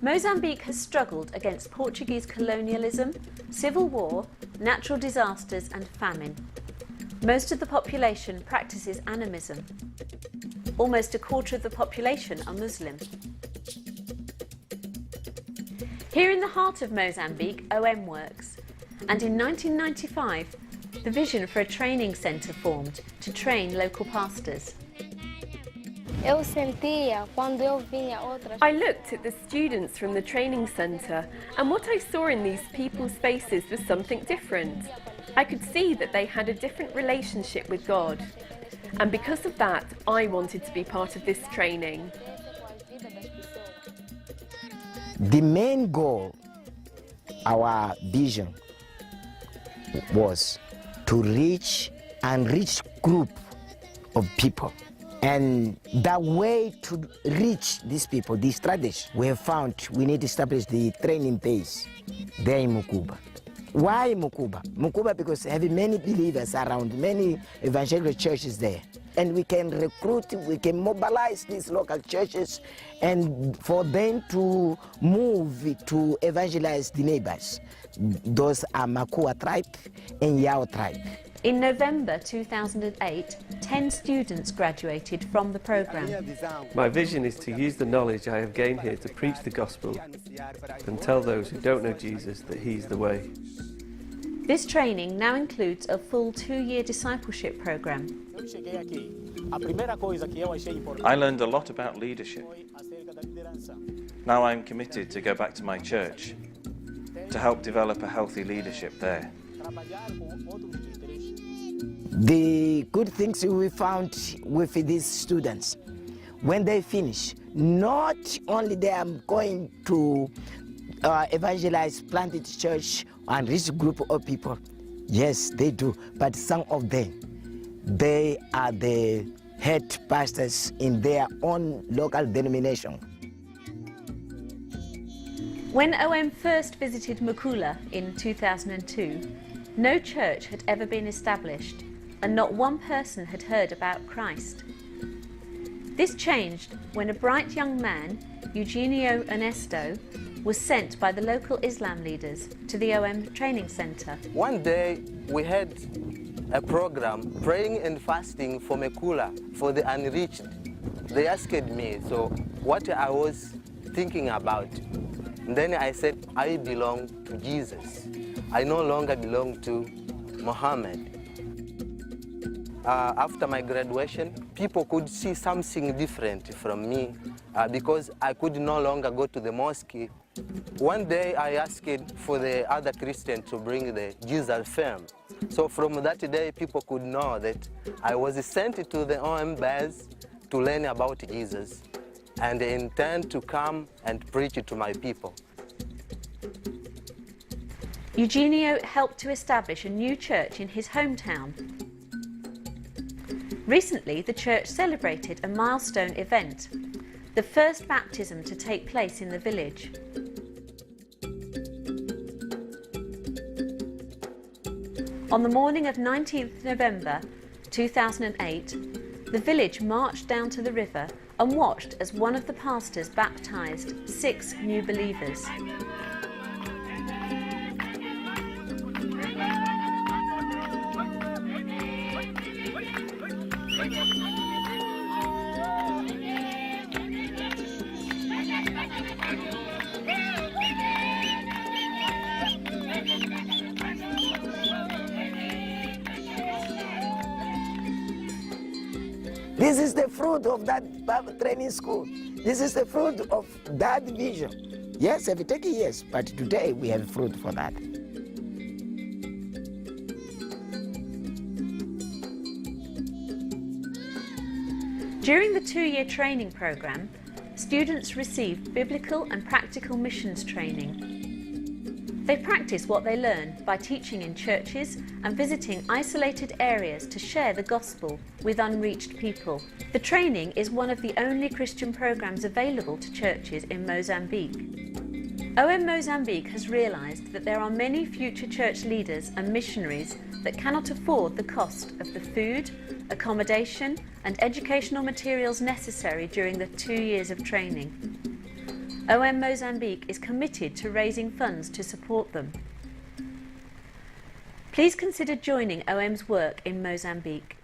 Mozambique has struggled against Portuguese colonialism, civil war, natural disasters and famine. Most of the population practices animism. Almost a quarter of the population are Muslim. Here in the heart of Mozambique, OM works, and in 1995, the vision for a training centre formed to train local pastors. I looked at the students from the training centre, and what I saw in these people's faces was something different. I could see that they had a different relationship with God, and because of that, I wanted to be part of this training. The main goal, our vision, was to reach group of people. And the way to reach these people, this strategy, we have found we need to establish the training base there in Mukuba. Why Mukuba? Mukuba because having many believers around, many evangelical churches there. And we can recruit, we can mobilize these local churches and for them to move to evangelize the neighbors. Those are Makua tribe and Yao tribe. In November 2008, 10 students graduated from the programme. My vision is to use the knowledge I have gained here to preach the gospel and tell those who don't know Jesus that He's the way. This training now includes a full 2-year discipleship programme. I learned a lot about leadership. Now I'm committed to go back to my church to help develop a healthy leadership there. The good things we found with these students, when they finish, not only they are going to evangelize, planted church and reach a group of people, yes, they do, but some of them, they are the head pastors in their own local denomination. When OM first visited Mukula in 2002, no church had ever been established and not one person had heard about Christ. This changed when a bright young man, Eugenio Ernesto, was sent by the local Islam leaders to the OM training centre. One day we had a program, praying and fasting for Mukula, for the unreached. They asked me, so what I was thinking about. And then I said, I belong to Jesus. I no longer belong to Muhammad. After my graduation, people could see something different from me because I could no longer go to the mosque. One day I asked for the other Christians to bring the Jesus film. So from that day, people could know that I was sent to the OM base to learn about Jesus and intend to come and preach it to my people. Eugenio helped to establish a new church in his hometown. Recently, the church celebrated a milestone event, the first baptism to take place in the village. On the morning of 19th November 2008, the village marched down to the river and watched as one of the pastors baptised 6 new believers. This is the fruit of that Bible training school. This is the fruit of that vision. Yes, it will take years, but today we have fruit for that. During the 2-year training programme, students received biblical and practical missions training. They practice what they learn by teaching in churches and visiting isolated areas to share the gospel with unreached people. The training is one of the only Christian programmes available to churches in Mozambique. OM Mozambique has realised that there are many future church leaders and missionaries that cannot afford the cost of the food, accommodation and educational materials necessary during the 2 years of training. OM Mozambique is committed to raising funds to support them. Please consider joining OM's work in Mozambique.